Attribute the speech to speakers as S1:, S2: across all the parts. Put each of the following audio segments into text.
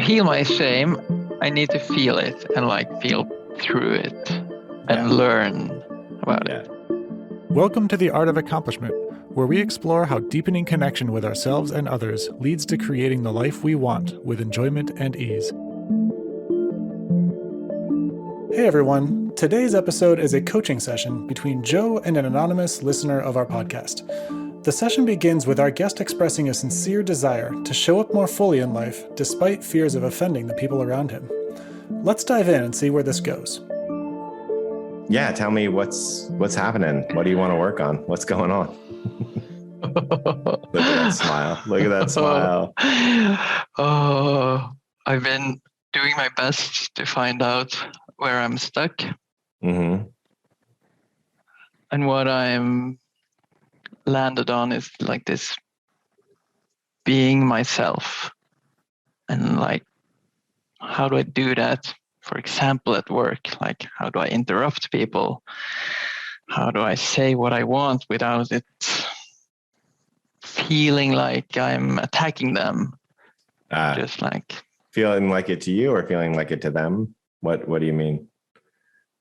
S1: heal my shame, I need to feel it and feel through it and learn about it.
S2: Welcome to The Art of Accomplishment, where we explore how deepening connection with ourselves and others leads to creating the life we want with enjoyment and ease. Hey everyone, today's episode is a coaching session between Joe and an anonymous listener of our podcast. The session begins with our guest expressing a sincere desire to show up more fully in life despite fears of offending the people around him. Let's dive in and see where this goes.
S3: Yeah, tell me what's happening. What do you want to work on? What's going on? Look at that smile. Look at that smile.
S1: Oh, I've been doing my best to find out where I'm stuck.
S3: Mm-hmm.
S1: And what I'm landed on is this being myself. And how do I do that? For example, at work, how do I interrupt people? How do I say what I want without it feeling like I'm attacking them? Just
S3: feeling like it to you or feeling like it to them? What do you mean?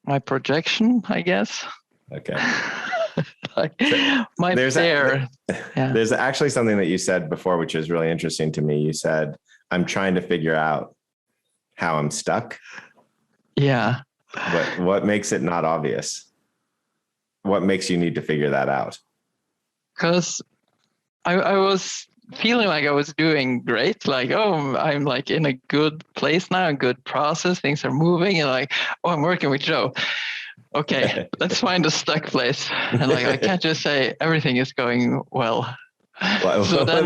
S3: My
S1: projection, I guess.
S3: Okay.
S1: There's
S3: actually something that you said before, which is really interesting to me. You said, I'm trying to figure out how I'm stuck.
S1: Yeah.
S3: What makes it not obvious? What makes you need to figure that out?
S1: Because I was feeling like I was doing great. I'm in a good place now, a good process. Things are moving and I'm working with Joe. Okay, let's find a stuck place. And I can't just say everything is going well.
S3: So then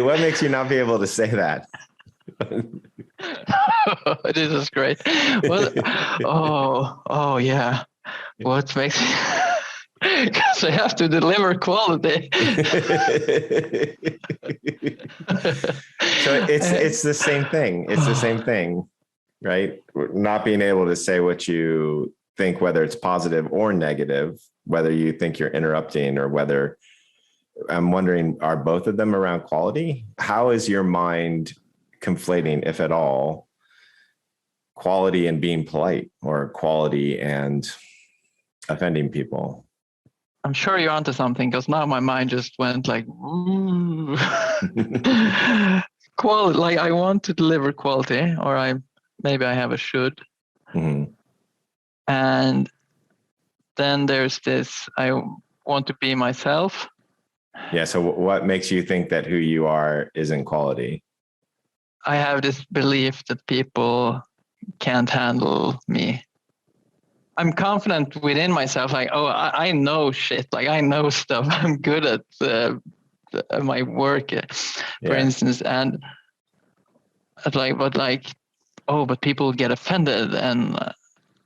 S3: what makes you not be able to say that?
S1: This is great. Oh yeah. What makes because I have to deliver quality.
S3: So it's the same thing. It's the same thing, right? Not being able to say what you think, whether it's positive or negative, whether you think you're interrupting or whether, I'm wondering, are both of them around quality? How is your mind conflating, if at all, quality and being polite or quality and offending people?
S1: I'm sure you're onto something, because now my mind just went ooh. Quality, I want to deliver quality, or maybe I have a should.
S3: Mm-hmm.
S1: And then there's this, I want to be myself.
S3: Yeah. So what makes you think that who you are isn't quality?
S1: I have this belief that people can't handle me. I'm confident within myself, I know shit, I know stuff. I'm good at my work, for instance, and but people get offended and.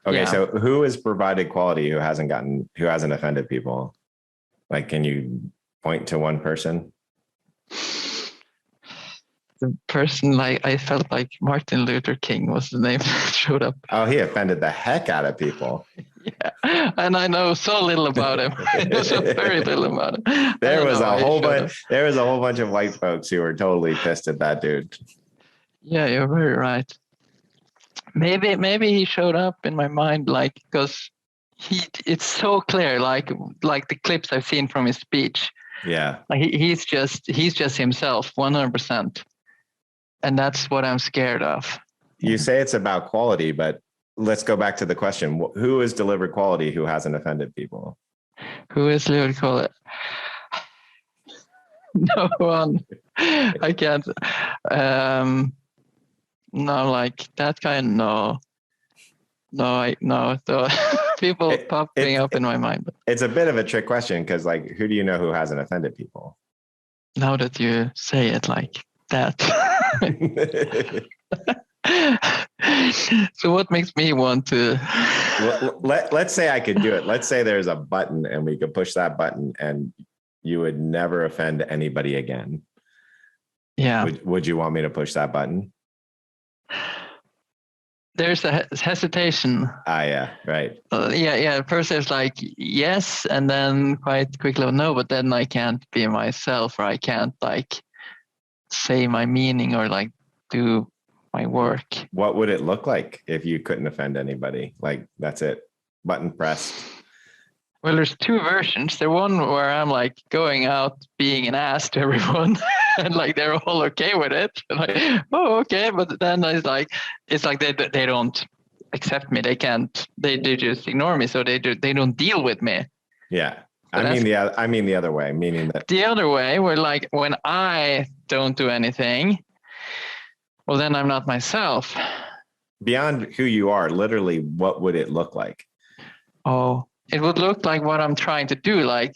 S3: Okay, so who has provided quality who hasn't offended people? Can you point to one person?
S1: The person, I felt like Martin Luther King was the name that showed up.
S3: Oh, he offended the heck out of people.
S1: Yeah, and I know so little about him. I know so very little about him.
S3: There was a whole bunch of white folks who were totally pissed at that dude.
S1: Yeah, you're very right. Maybe he showed up in my mind because it's so clear, like the clips I've seen from his speech.
S3: Yeah.
S1: He's just himself 100%. And that's what I'm scared of.
S3: You say it's about quality, but let's go back to the question. Who has delivered quality who hasn't offended people?
S1: Who has delivered quality? No one. I can't. No, that kind. No. So people popping up in my mind.
S3: It's a bit of a trick question because, who do you know who hasn't offended people?
S1: Now that you say it like that. So what makes me want to?
S3: Well, let's say I could do it. Let's say there's a button and we could push that button and you would never offend anybody again.
S1: Yeah.
S3: Would you want me to push that button?
S1: There's a hesitation.
S3: Yeah, right.
S1: Yeah. First there's yes, and then quite quickly no, but then I can't be myself, or I can't say my meaning or do my work.
S3: What would it look like if you couldn't offend anybody? Like, that's it, button pressed.
S1: Well, there's two versions. The one where I'm like going out being an ass to everyone, and like they're all okay with it. Like, oh, okay. But then it's like they don't accept me. They can't. They just ignore me. So they don't deal with me.
S3: Yeah.
S1: So
S3: I mean the other way, meaning that
S1: the other way, where like when I don't do anything, well, then I'm not myself.
S3: Beyond who you are, literally, what would it look like?
S1: Oh, it would look like what I'm trying to do, like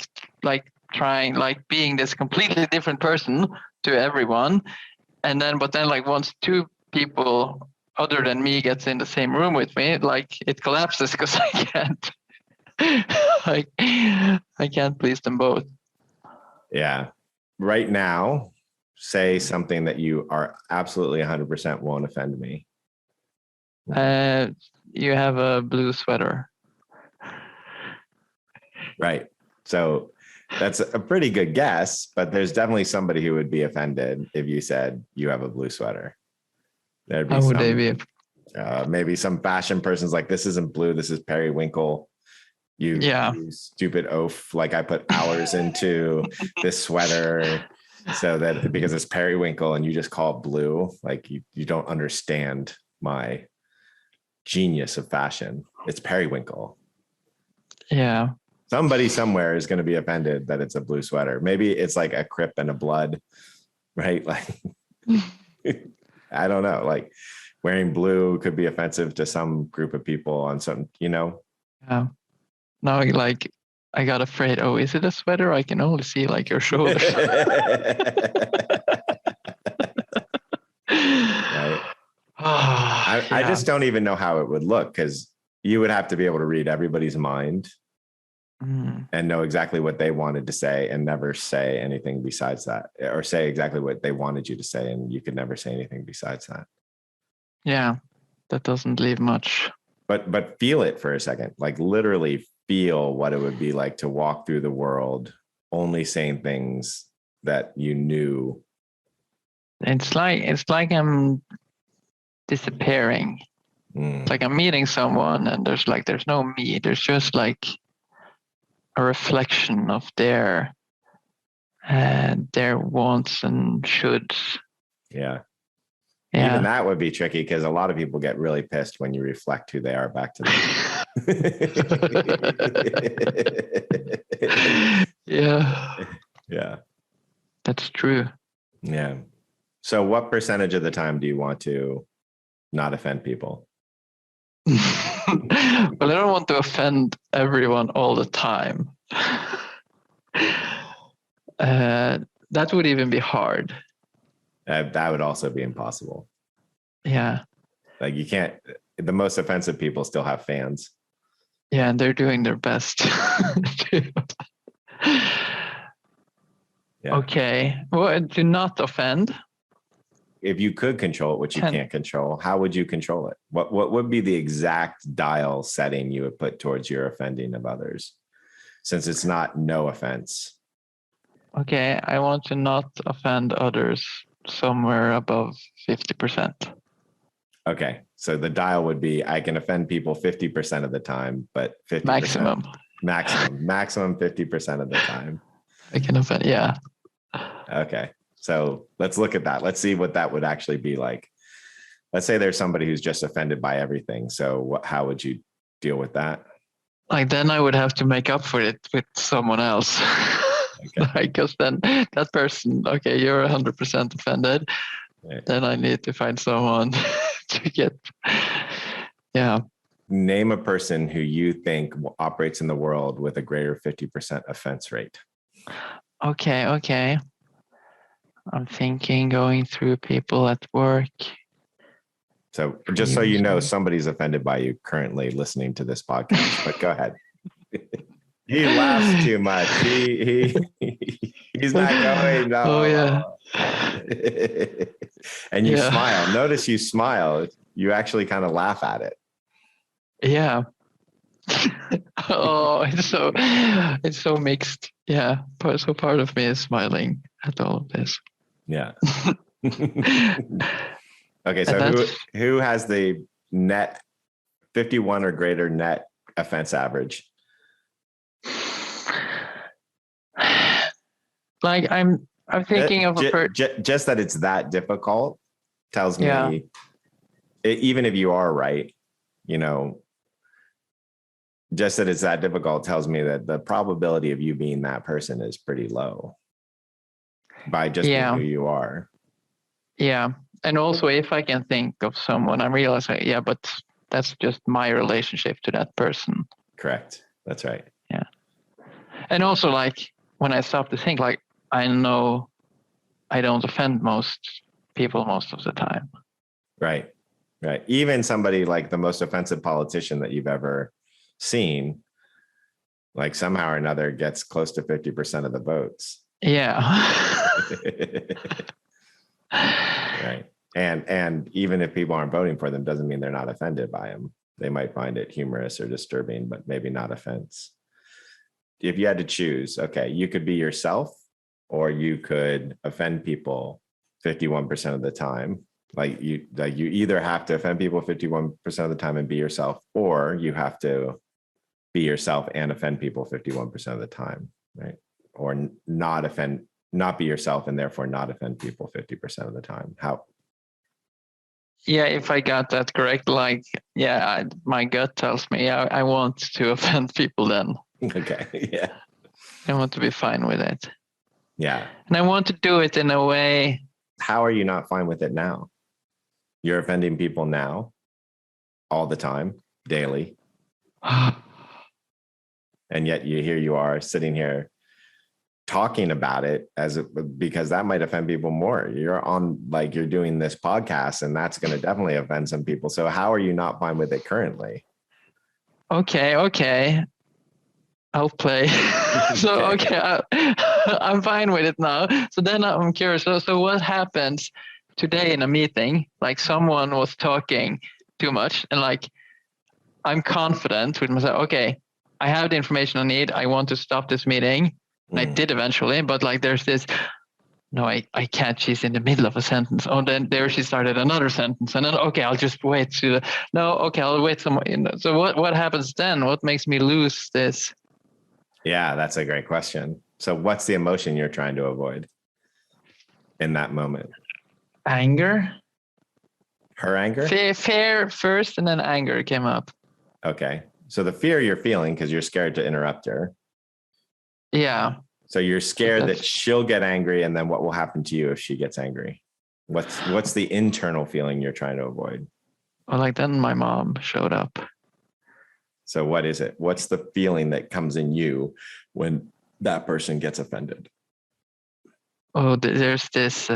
S1: being this completely different person to everyone. And then, but then like once two people other than me gets in the same room with me, like it collapses because I can't, I can't please them both.
S3: Yeah. Right now, say something that you are absolutely 100% won't offend me.
S1: You have a blue sweater.
S3: Right. So that's a pretty good guess, but there's definitely somebody who would be offended if you said you have a blue sweater. There'd be
S1: How would they be?
S3: Maybe some fashion person's like, this isn't blue, this is periwinkle. You stupid oaf. Like, I put hours into this sweater so that because it's periwinkle and you just call it blue. Like, you don't understand my genius of fashion. It's periwinkle.
S1: Yeah.
S3: Somebody somewhere is going to be offended that it's a blue sweater. Maybe it's like a Crip and a Blood, right? Like, I don't know. Like, wearing blue could be offensive to some group of people on some,
S1: Yeah. Now, like, I got afraid. Oh, is it a sweater? I can only see like your shoulders.
S3: Right. I just don't even know how it would look, because you would have to be able to read everybody's mind and know exactly what they wanted to say and never say anything besides that, or say exactly what they wanted you to say, and you could never say anything besides that.
S1: Yeah, that doesn't leave much.
S3: But feel it for a second, like literally feel what it would be like to walk through the world only saying things that you knew.
S1: It's like I'm disappearing. It's like I'm meeting someone and there's no me. There's just like a reflection of their wants and shoulds.
S3: Yeah. Even that would be tricky, because a lot of people get really pissed when you reflect who they are back to them. Yeah.
S1: That's true.
S3: Yeah. So what percentage of the time do you want to not offend people?
S1: Well, I don't want to offend everyone all the time. That would even be hard.
S3: That would also be impossible.
S1: Yeah.
S3: Like, you can't, the most offensive people still have fans.
S1: Yeah, and they're doing their best. Okay. Well, do not offend.
S3: If you could control it, which you can't control, how would you control it? What would be the exact dial setting you would put towards your offending of others, since it's not no offense?
S1: Okay, I want to not offend others somewhere above 50%.
S3: Okay, so the dial would be, I can offend people 50% of the time, but 50% maximum 50% of the time.
S1: I can offend, yeah.
S3: Okay, so let's look at that. Let's see what that would actually be like. Let's say there's somebody who's just offended by everything. So how would you deal with that?
S1: Like, then I would have to make up for it with someone else. Okay. Because then that person, okay, you're 100% offended. Right. Then I need to find someone to get,
S3: Name a person who you think operates in the world with a greater 50% offense rate.
S1: Okay. I'm thinking, going through people at work.
S3: So just so you know, somebody's offended by you currently listening to this podcast, but go ahead. He laughs too much. He's not going. No.
S1: Oh, yeah.
S3: And you smile. Notice you smile. You actually kind of laugh at it.
S1: Yeah. Oh, it's so mixed. Yeah. So part of me is smiling at all of this.
S3: Yeah. Okay, so who has the net 51 or greater net offense average?
S1: Like I'm thinking of a
S3: just that it's that difficult tells me, even if you are right, just that it's that difficult tells me that the probability of you being that person is pretty low by just being who you are.
S1: Yeah. And also, if I can think of someone, I realize, but that's just my relationship to that person.
S3: Correct. That's right.
S1: Yeah. And also, like, when I stop to think, like, I know I don't offend most people most of the time.
S3: Right. Right. Even somebody like the most offensive politician that you've ever seen, like somehow or another gets close to 50% of the votes.
S1: Yeah.
S3: Right. And even if people aren't voting for them, doesn't mean they're not offended by them. They might find it humorous or disturbing, but maybe not offense. If you had to choose, okay, you could be yourself or you could offend people 51% of the time. Like you either have to offend people 51% of the time and be yourself, or you have to be yourself and offend people 51% of the time, right? Or not be yourself and therefore not offend people 50% of the time. How?
S1: Yeah, if I got that correct, like, my gut tells me I want to offend people then.
S3: Okay, yeah.
S1: I want to be fine with it.
S3: Yeah.
S1: And I want to do it in a way.
S3: How are you not fine with it now? You're offending people now, all the time, daily. And yet you are sitting here talking about it because that might offend people more. You're doing this podcast and that's going to definitely offend some people. So how are you not fine with it currently?
S1: Okay. I'll play. I'm fine with it now. So then I'm curious. So what happens today in a meeting? Like someone was talking too much and like I'm confident with myself. Okay, I have the information I need. I want to stop this meeting. And I did eventually, but like there's this, no, I can't. She's in the middle of a sentence. Oh, then there she started another sentence. And then, okay, I'll just wait I'll wait some. So what happens then? What makes me lose this?
S3: Yeah, that's a great question. So what's the emotion you're trying to avoid in that moment?
S1: Anger.
S3: Her anger?
S1: Fear first and then anger came up.
S3: Okay. So the fear you're feeling because you're scared to interrupt her.
S1: Yeah.
S3: So you're scared that she'll get angry, and then what will happen to you if she gets angry? What's the internal feeling you're trying to avoid?
S1: Well, like then my mom showed up.
S3: So what is it? What's the feeling that comes in you when that person gets offended?
S1: Oh, there's this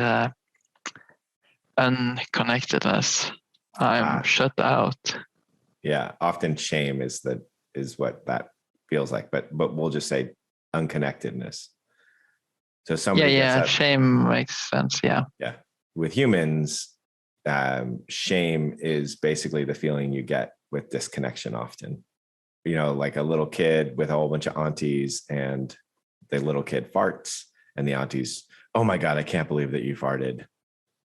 S1: unconnectedness. I'm shut out.
S3: Yeah, often shame is what that feels like, but we'll just say unconnectedness. So somebody gets that.
S1: Shame makes sense. Yeah.
S3: With humans, shame is basically the feeling you get with disconnection often. Like a little kid with a whole bunch of aunties, and the little kid farts, and the aunties, oh my God, I can't believe that you farted.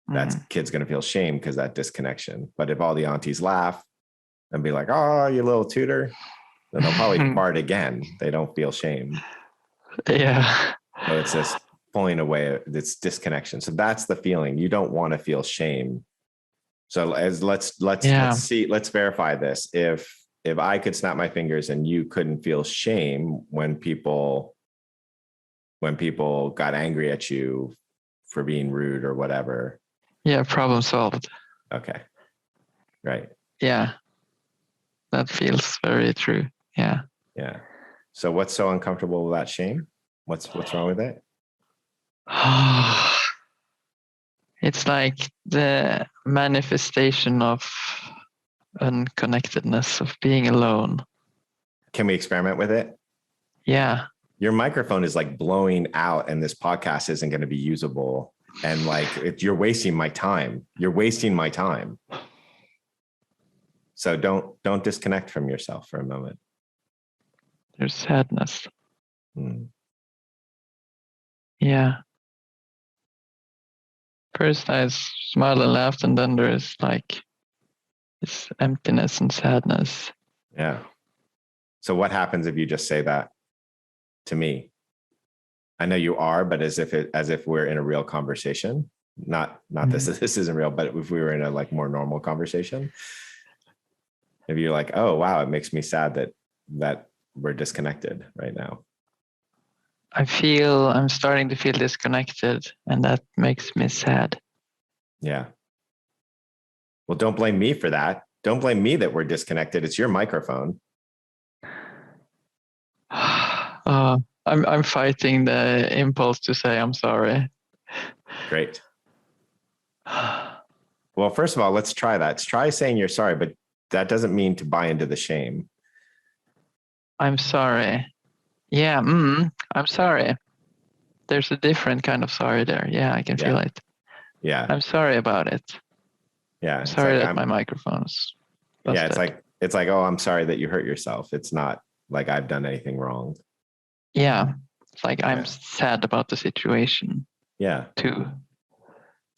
S3: That kid's going to feel shame because that disconnection. But if all the aunties laugh and be like, oh, you little tutor, then they'll probably fart again. They don't feel shame.
S1: Yeah.
S3: So it's this pulling away, this disconnection. So that's the feeling. You don't want to feel shame. So let's verify this. If I could snap my fingers and you couldn't feel shame when people got angry at you for being rude or whatever.
S1: Yeah, problem solved.
S3: Okay. Right.
S1: Yeah. That feels very true. Yeah.
S3: Yeah. So what's so uncomfortable about shame? What's wrong with it?
S1: It's like the manifestation of unconnectedness, of being alone.
S3: Can we experiment with it?
S1: Yeah.
S3: Your microphone is like blowing out and this podcast isn't going to be usable. And like, you're wasting my time. You're wasting my time. So don't disconnect from yourself for a moment.
S1: There's sadness. Yeah. First I smiled and laughed, and then there's like this emptiness and sadness.
S3: Yeah. So what happens if you just say that to me? I know you are, but as if we're in a real conversation. Not this isn't real, but if we were in a like more normal conversation, if you're like, oh wow, it makes me sad that we're disconnected right now.
S1: I'm starting to feel disconnected, and that makes me sad.
S3: Yeah. Well, don't blame me for that. Don't blame me that we're disconnected. It's your microphone.
S1: I'm fighting the impulse to say I'm sorry.
S3: Great. Well, first of all, let's try that. Let's try saying you're sorry, but that doesn't mean to buy into the shame.
S1: I'm sorry. Yeah, I'm sorry. There's a different kind of sorry there. Yeah, I can feel it.
S3: Yeah.
S1: I'm sorry about it.
S3: Yeah.
S1: I'm sorry that my microphone's busted.
S3: Yeah, it's like, oh, I'm sorry that you hurt yourself. It's not like I've done anything wrong.
S1: Yeah. It's like I'm sad about the situation.
S3: Yeah.
S1: Too.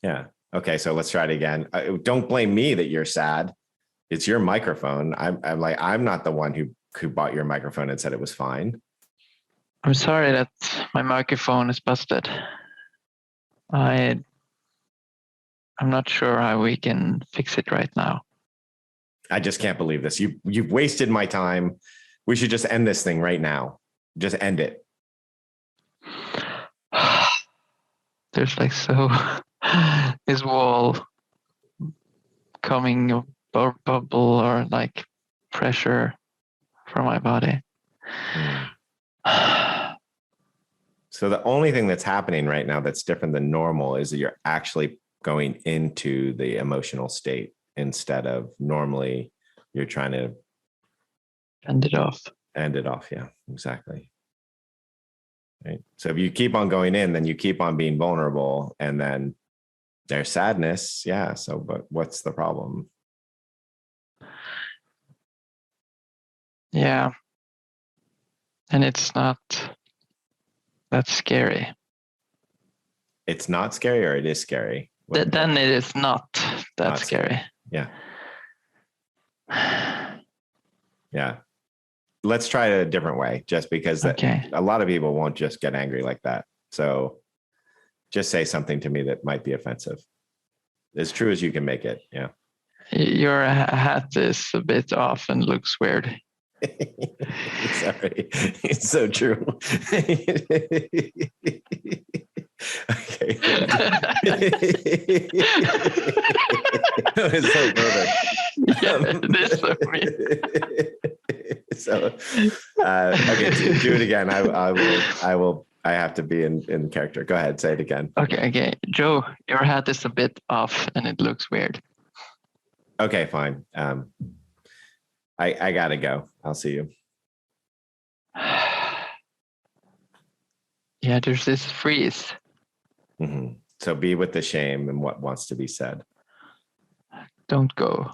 S3: Yeah. Okay, so let's try it again. Don't blame me that you're sad. It's your microphone. I'm not the one who bought your microphone and said it was fine.
S1: I'm sorry that my microphone is busted. I'm not sure how we can fix it right now.
S3: I just can't believe this. You've wasted my time. We should just end this thing right now. Just end it.
S1: There's like this wall coming or bubble or like pressure from my body.
S3: So the only thing that's happening right now that's different than normal is that you're actually going into the emotional state instead of normally you're trying to
S1: end it off.
S3: Yeah, exactly. Right. So if you keep on going in, then you keep on being vulnerable, and then there's sadness. Yeah. So, but what's the problem?
S1: Yeah. And it's not that scary.
S3: It's not scary, or it is scary?
S1: Then it is not that scary.
S3: Yeah. Yeah. Let's try it a different way, just because a lot of people won't just get angry like that. So just say something to me that might be offensive. As true as you can make it. Yeah.
S1: Your hat is a bit off and looks weird.
S3: Sorry. It's so true. Okay. It's so perfect.
S1: Yeah, it is so weird.
S3: So, okay, do it again. I have to be in character. Go ahead, say it again.
S1: Okay. Joe, your hat is a bit off and it looks weird.
S3: Okay, fine. I gotta go. I'll see you.
S1: Yeah, there's this freeze.
S3: Mm-hmm. So be with the shame and what wants to be said.
S1: Don't go.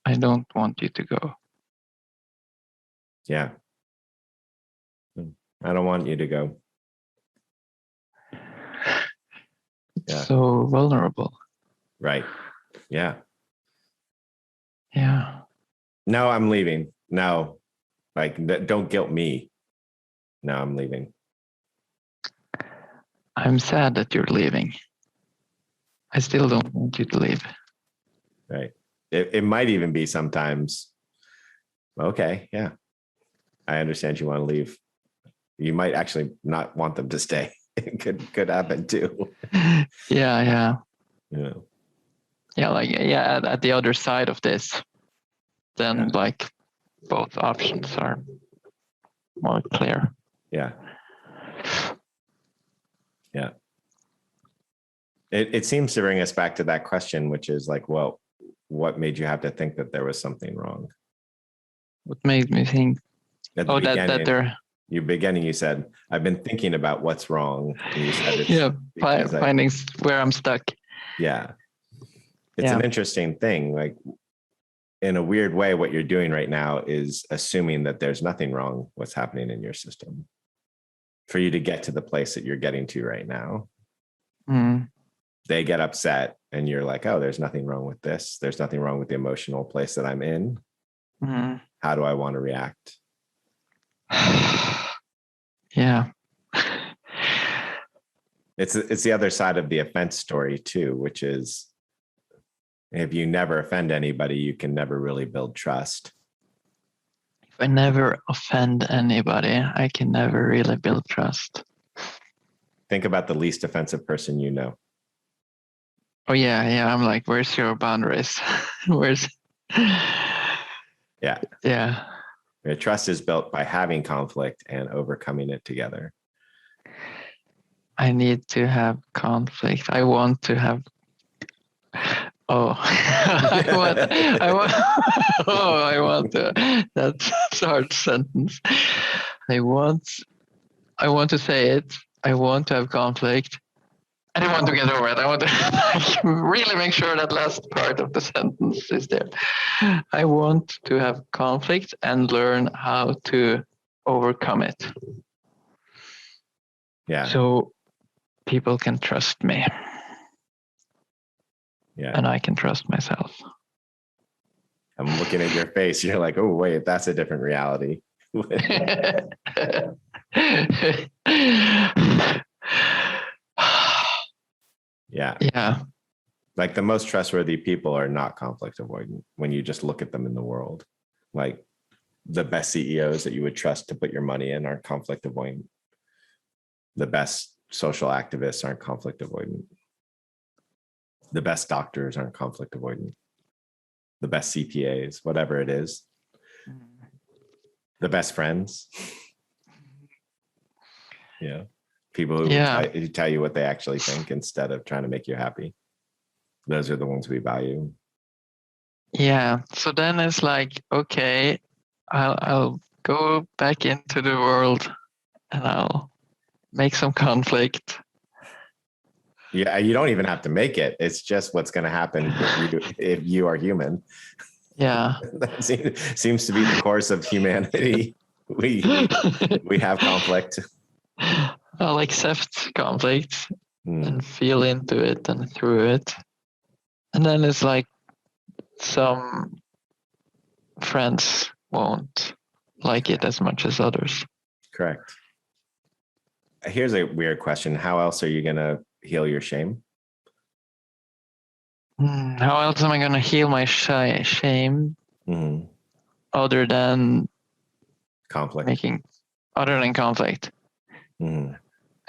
S1: I don't want you to go.
S3: Yeah. I don't want you to go.
S1: It's so vulnerable.
S3: Right. Yeah.
S1: Yeah.
S3: No, I'm leaving. No, like don't guilt me. No, I'm leaving.
S1: I'm sad that you're leaving. I still don't want you to leave.
S3: Right. It might even be sometimes, okay, yeah, I understand you want to leave. You might actually not want them to stay. It could happen too.
S1: Yeah.
S3: Yeah.
S1: At the other side of this, then like both options are more clear.
S3: Yeah. It seems to bring us back to that question, which is like, well, what made you have to think that there was something wrong?
S1: What made me think?
S3: You said, I've been thinking about what's wrong. And you said
S1: finding where I'm stuck.
S3: Yeah. It's an interesting thing. Like, in a weird way, what you're doing right now is assuming that there's nothing wrong what's happening in your system for you to get to the place that you're getting to right now.
S1: Mm.
S3: They get upset and you're like, oh, there's nothing wrong with this. There's nothing wrong with the emotional place that I'm in.
S1: Mm.
S3: How do I want to react?
S1: Yeah.
S3: It's the other side of the offense story too, which is if you never offend anybody, you can never really build trust.
S1: If I never offend anybody, I can never really build trust.
S3: Think about the least offensive person you know.
S1: Oh yeah. I'm like, where's your boundaries? Where's?
S3: Yeah.
S1: Yeah.
S3: Trust is built by having conflict and overcoming it together.
S1: I need to have conflict. I want to have. Oh, I want. Oh, I want to. That's a hard sentence. I want to say it. I want to have conflict. I don't want to get over it. I want to really make sure that last part of the sentence is there. I want to have conflict and learn how to overcome it.
S3: Yeah.
S1: So people can trust me.
S3: Yeah.
S1: And I can trust myself.
S3: I'm looking at your face. You're like, oh, wait, that's a different reality. Yeah.
S1: Yeah.
S3: Like the most trustworthy people are not conflict avoidant when you just look at them in the world. Like the best CEOs that you would trust to put your money in aren't conflict avoidant. The best social activists aren't conflict avoidant. The best doctors aren't conflict avoidant. The best CPAs, whatever it is. The best friends. Yeah. People who tell you what they actually think instead of trying to make you happy. Those are the ones we value.
S1: Yeah. So then it's like, okay, I'll go back into the world and I'll make some conflict.
S3: Yeah, you don't even have to make it. It's just what's going to happen if you are human.
S1: Yeah.
S3: That seems to be the course of humanity. We have conflict.
S1: I'll accept conflict and feel into it and through it. And then it's like some friends won't like it as much as others.
S3: Correct. Here's a weird question. How else are you going to heal your shame?
S1: How else am I going to heal my shame other than
S3: conflict?
S1: Other than conflict.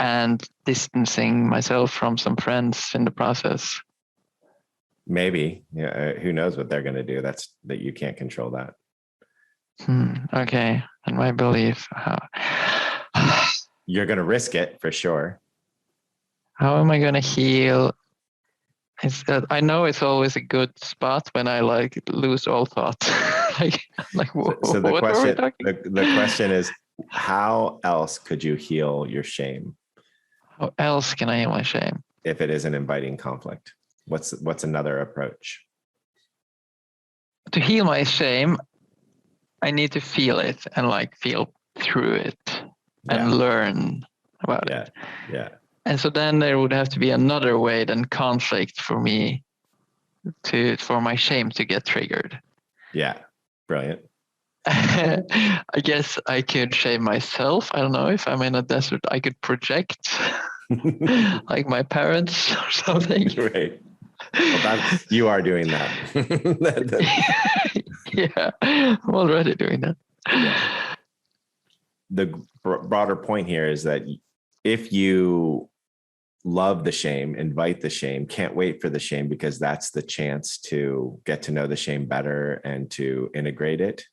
S1: And distancing myself from some friends in the process. Maybe.
S3: Yeah. Who knows what they're going to do? That you can't control that.
S1: Okay. And my belief.
S3: You're going to risk it for sure.
S1: How am I going to heal? I know it's always a good spot when I like lose all thought.
S3: So the question is, how else could you heal your shame?
S1: How else can I heal my shame?
S3: If it isn't inviting conflict, what's another approach?
S1: To heal my shame, I need to feel it and feel through it and learn about it.
S3: Yeah.
S1: And so then there would have to be another way than conflict for me for my shame to get triggered.
S3: Yeah. Brilliant.
S1: I guess I could shame myself. I don't know, if I'm in a desert, I could project like my parents or something.
S3: Right. Well, you are doing that.
S1: Yeah, I'm already doing that.
S3: Yeah. The broader point here is that if you love the shame, invite the shame, can't wait for the shame, because that's the chance to get to know the shame better and to integrate it.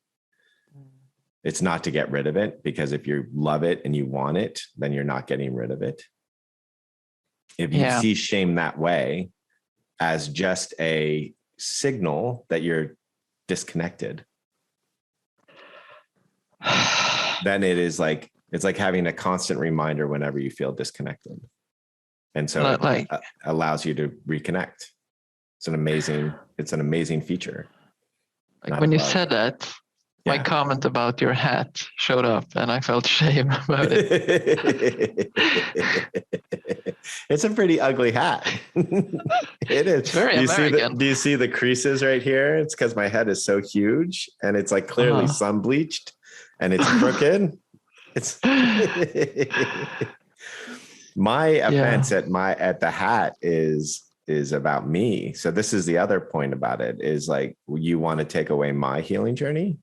S3: It's not to get rid of it, because if you love it and you want it, then you're not getting rid of it. If you see shame that way, as just a signal that you're disconnected, then it's like having a constant reminder whenever you feel disconnected. And so it allows you to reconnect. It's an amazing feature.
S1: Like when you said that, my comment about your hat showed up, and I felt shame about it.
S3: It's a pretty ugly hat. It is.
S1: It's very American.
S3: Do you see the creases right here? It's because my head is so huge, and it's like clearly sun bleached, and it's crooked. It's my offense at the hat is about me. So this is the other point about it, is like, you want to take away my healing journey.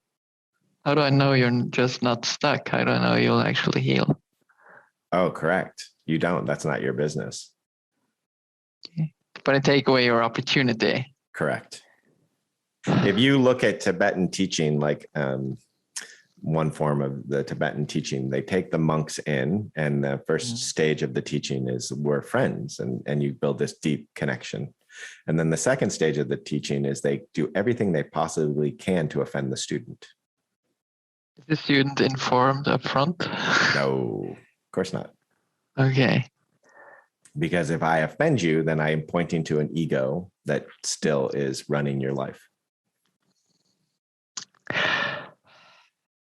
S1: How do I know you're just not stuck? How do I know you'll actually heal?
S3: Oh, correct. You don't. That's not your business.
S1: Okay. But I take away your opportunity.
S3: Correct. If you look at Tibetan teaching, like one form of the Tibetan teaching, they take the monks in, and the first stage of the teaching is we're friends, and you build this deep connection. And then the second stage of the teaching is they do everything they possibly can to offend the student.
S1: Is the student informed up front?
S3: No, of course not.
S1: Okay.
S3: Because if I offend you, then I am pointing to an ego that still is running your life.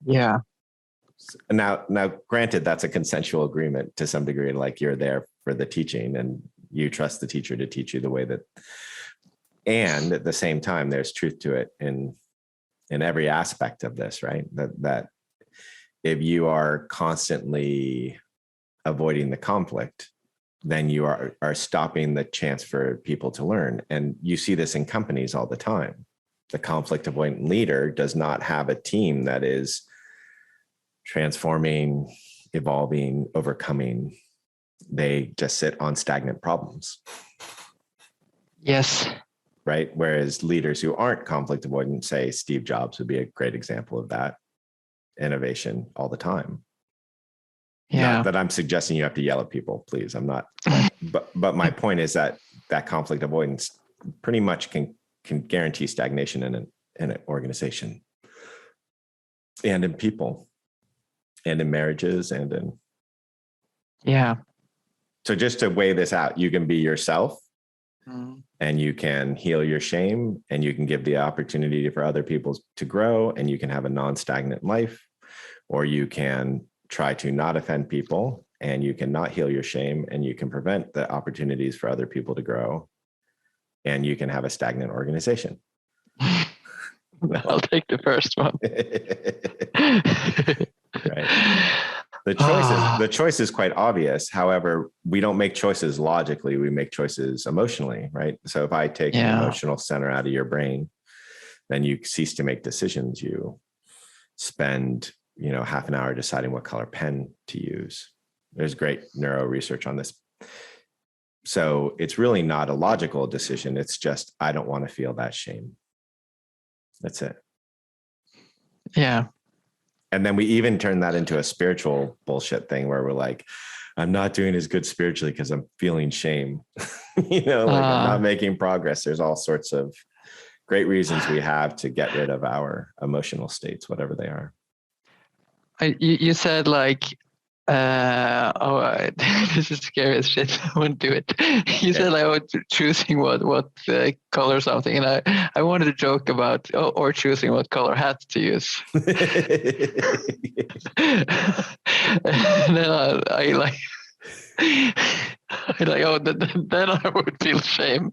S1: Yeah.
S3: Now, granted, that's a consensual agreement to some degree. Like, you're there for the teaching, and you trust the teacher to teach you the way that. And at the same time, there's truth to it in every aspect of this, right? That if you are constantly avoiding the conflict, then you are stopping the chance for people to learn. And you see this in companies all the time. The conflict avoidant leader does not have a team that is transforming, evolving, overcoming. They just sit on stagnant problems.
S1: Yes.
S3: Right. Whereas leaders who aren't conflict avoidant, say Steve Jobs would be a great example of that. Innovation all the time.
S1: Yeah.
S3: Not that I'm suggesting you have to yell at people, please. I'm not. But my point is that conflict avoidance pretty much can guarantee stagnation in an organization, and in people, and in marriages, and in.
S1: Yeah.
S3: So just to weigh this out, you can be yourself, and you can heal your shame, and you can give the opportunity for other people to grow, and you can have a non-stagnant life, or you can try to not offend people, and you can not heal your shame, and you can prevent the opportunities for other people to grow, and you can have a stagnant organization.
S1: I'll take the first one.
S3: Right. The choice is quite obvious. However, we don't make choices logically. We make choices emotionally, right? So if I take the emotional center out of your brain, then you cease to make decisions. You spend, half an hour deciding what color pen to use. There's great neuro research on this. So it's really not a logical decision. It's just, I don't want to feel that shame. That's it.
S1: Yeah. And
S3: then we even turn that into a spiritual bullshit thing where we're like, I'm not doing as good spiritually because I'm feeling shame. I'm not making progress. There's all sorts of great reasons we have to get rid of our emotional states, whatever they are.
S1: You said like, this is scary as shit. I wouldn't do it. You said like, choosing what color something, and I wanted to joke about or choosing what color hat to use. And then I like. Then I would feel shame.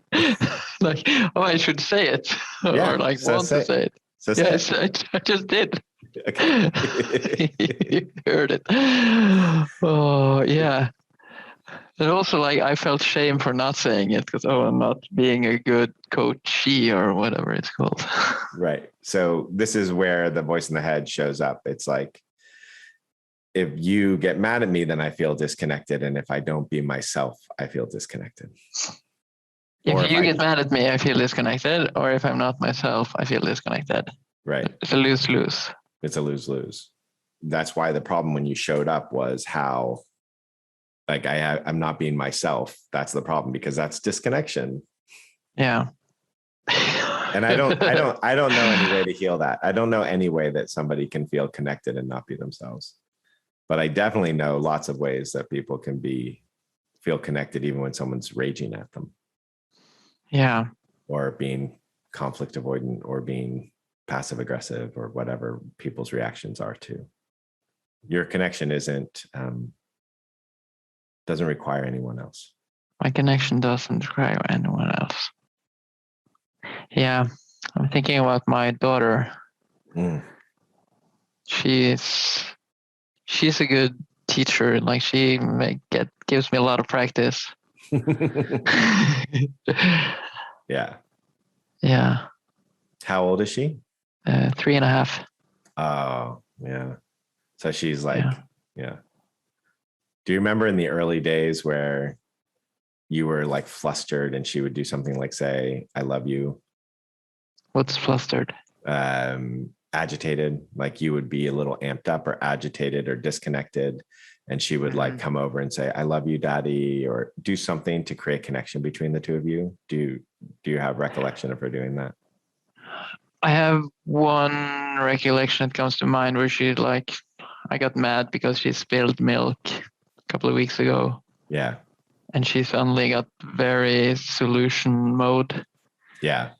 S1: Like, I should say it, or like to say it. So yes, I just did. Okay. You heard it. Oh yeah. And also, like, I felt shame for not saying it because I'm not being a good coachee or whatever it's called.
S3: Right. So this is where the voice in the head shows up. It's like, if you get mad at me, then I feel disconnected. And if I don't be myself, I feel disconnected.
S1: If you get mad at me, I feel disconnected. Or if I'm not myself, I feel disconnected.
S3: Right.
S1: It's a lose-lose.
S3: It's a lose-lose. That's why the problem when you showed up was how, like, I'm not being myself. That's the problem, because that's disconnection.
S1: Yeah.
S3: And I don't know any way to heal that. I don't know any way that somebody can feel connected and not be themselves. But I definitely know lots of ways that people can feel connected even when someone's raging at them.
S1: Yeah.
S3: Or being conflict avoidant, or being passive aggressive or whatever people's reactions are to. Your connection doesn't require anyone else.
S1: My connection doesn't require anyone else. Yeah, I'm thinking about my daughter. She's a good teacher. Like she gives me a lot of practice.
S3: Yeah.
S1: Yeah.
S3: How old is she?
S1: 3.5.
S3: Oh, yeah. So she's like, yeah. Do you remember in the early days where you were like flustered and she would do something like say, I love you?
S1: What's flustered?
S3: Agitated, like you would be a little amped up or agitated or disconnected. And she would like come over and say, I love you, daddy, or do something to create connection between the two of you. Do you have recollection of her doing that?
S1: I have one recollection that comes to mind where she like, I got mad because she spilled milk a couple of weeks ago.
S3: Yeah.
S1: And she suddenly got very solution mode.
S3: Yeah.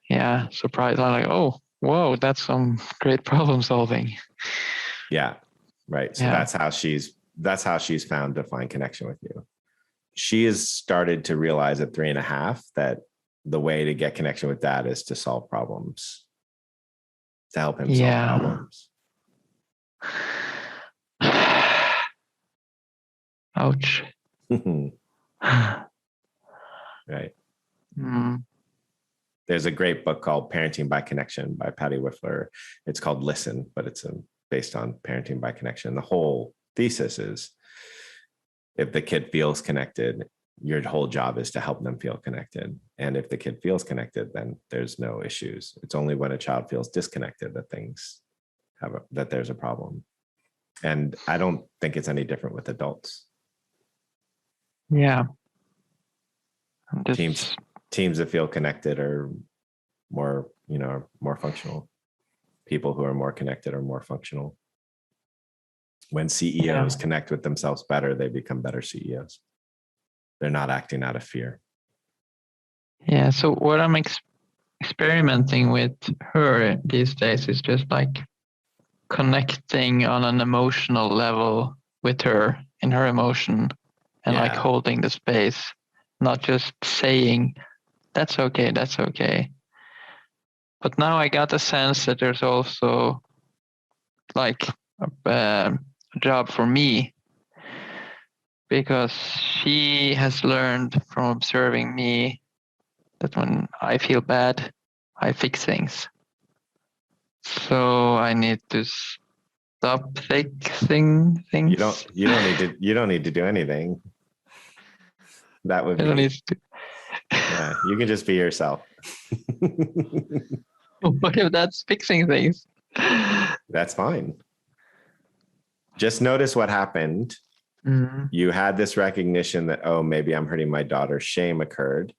S1: Yeah. Surprised. I'm like, oh, whoa, that's some great problem solving.
S3: Yeah. Right. So that's how she's found to find connection with you. She has started to realize at 3.5 that the way to get connection with dad is to solve problems, to help him solve problems.
S1: Ouch.
S3: Right. There's a great book called Parenting by Connection by Patty Whiffler. It's called Listen, but it's based on parenting by connection. The whole thesis is if the kid feels connected, your whole job is to help them feel connected. And if the kid feels connected, then there's no issues. It's only when a child feels disconnected that there's a problem. And I don't think it's any different with adults.
S1: Yeah.
S3: Teams that feel connected are more, more functional. People who are more connected are more functional. When CEOs connect with themselves better, they become better CEOs. They're not acting out of fear.
S1: Yeah. So what I'm experimenting with her these days is just like connecting on an emotional level with her in her emotion and like holding the space, not just saying, that's okay, that's okay. But now I got the sense that there's also like a job for me, because she has learned from observing me that when I feel bad, I fix things. So I need to stop fixing things.
S3: You don't need to do anything. That would be. Yeah, you can just be yourself.
S1: What if that's fixing things?
S3: That's fine. Just notice what happened. Mm-hmm. You had this recognition that, oh, maybe I'm hurting my daughter. Shame occurred.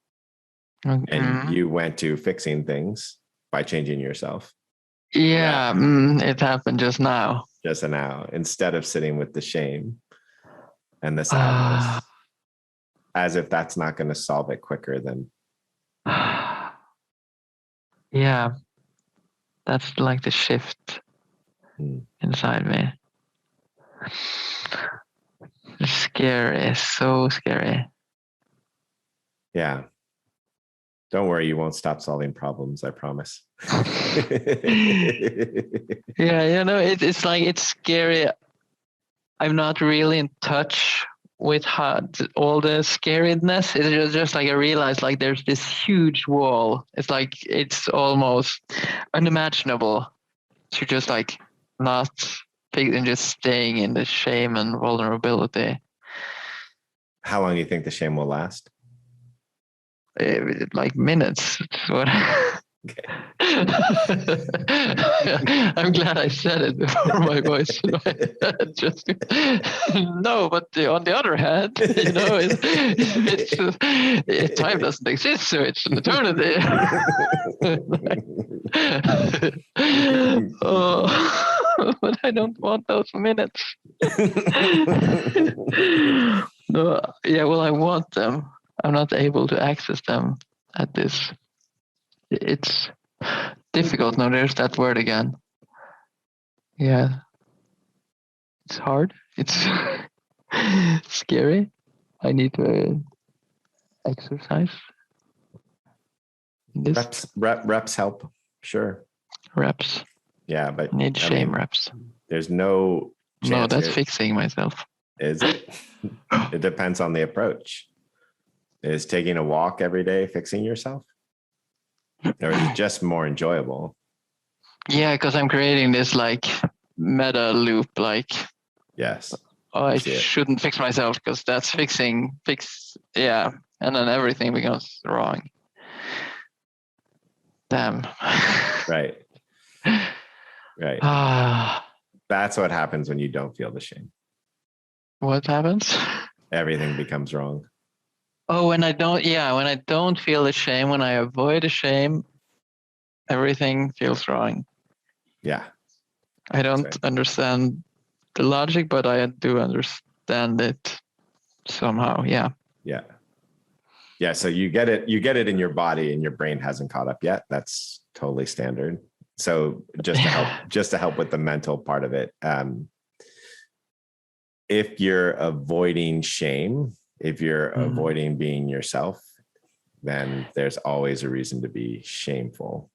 S3: Okay. And you went to fixing things by changing yourself.
S1: Yeah, it happened just now.
S3: Just now, instead of sitting with the shame and the sadness, as if that's not going to solve it quicker than.
S1: Yeah, that's like the shift inside me. It's scary, so scary.
S3: Yeah. Don't worry, you won't stop solving problems, I promise.
S1: Yeah, it's like, it's scary. I'm not really in touch with all the scariness. It's just like I realized like there's this huge wall. It's like it's almost unimaginable to just like not and just staying in the shame and vulnerability.
S3: How long do you think the shame will last?
S1: Like minutes. Okay. I'm glad I said it before my voice. Just no, but on the other hand, time doesn't exist, so it's an eternity. But I don't want those minutes. No, yeah, well, I want them. I'm not able to access them at this. It's difficult. No, there's that word again. Yeah. It's hard. It's scary. I need to exercise.
S3: Reps help. Sure.
S1: Reps.
S3: Yeah, but
S1: Need shame reps.
S3: There's no chance.
S1: No, that's fixing myself.
S3: Is it? It depends on the approach. Is taking a walk every day fixing yourself? Or is it just more enjoyable?
S1: Yeah, because I'm creating this like meta loop, like,
S3: yes,
S1: I shouldn't fix myself because that's yeah, and then everything becomes wrong. Damn.
S3: Right. That's what happens when you don't feel the shame.
S1: What happens?
S3: Everything becomes wrong.
S1: Oh, when I don't feel the shame, when I avoid the shame, everything feels wrong.
S3: Yeah.
S1: I don't understand the logic, but I do understand it somehow. Yeah.
S3: Yeah. Yeah. So you get it in your body and your brain hasn't caught up yet. That's totally standard. So just to help with the mental part of it. If you're avoiding shame, if you're avoiding being yourself, then there's always a reason to be shameful.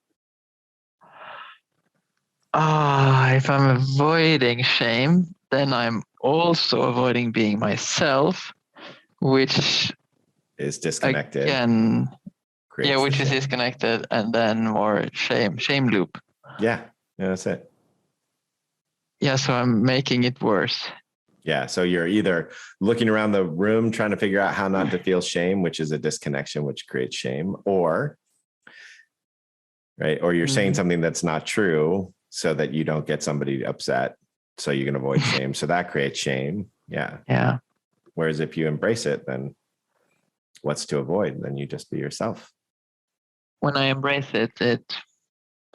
S1: If I'm avoiding shame, then I'm also avoiding being myself, which
S3: is disconnected.
S1: Again, which is disconnected, and then more shame loop.
S3: Yeah, that's it.
S1: Yeah, so I'm making it worse.
S3: Yeah, so you're either looking around the room trying to figure out how not to feel shame, which is a disconnection, which creates shame, or you're saying something that's not true so that you don't get somebody upset, so you can avoid shame. So that creates shame. Yeah.
S1: Yeah.
S3: Whereas if you embrace it, then what's to avoid? Then you just be yourself.
S1: When I embrace it, it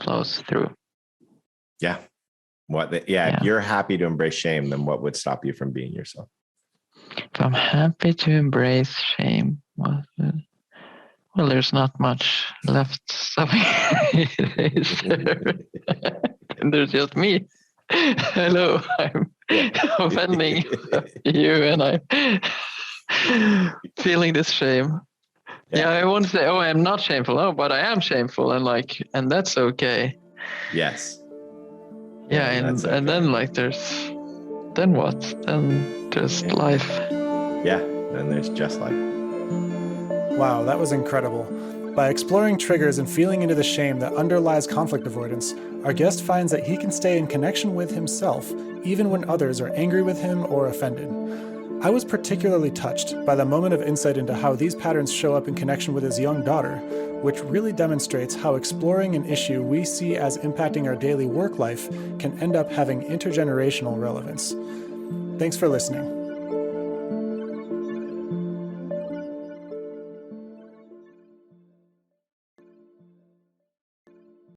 S1: flows through.
S3: Yeah. If you're happy to embrace shame, then what would stop you from being yourself?
S1: If I'm happy to embrace shame, well, there's not much left. And there's just me. Hello, I'm offending you, and I'm feeling this shame. Yeah, I won't say, I'm not shameful. Oh, but I am shameful, and that's okay.
S3: Yes.
S1: Yeah, and then then what? Then just life.
S3: Yeah, then there's just life.
S2: Wow, that was incredible. By exploring triggers and feeling into the shame that underlies conflict avoidance, our guest finds that he can stay in connection with himself, even when others are angry with him or offended. I was particularly touched by the moment of insight into how these patterns show up in connection with his young daughter, which really demonstrates how exploring an issue we see as impacting our daily work life can end up having intergenerational relevance. Thanks for listening.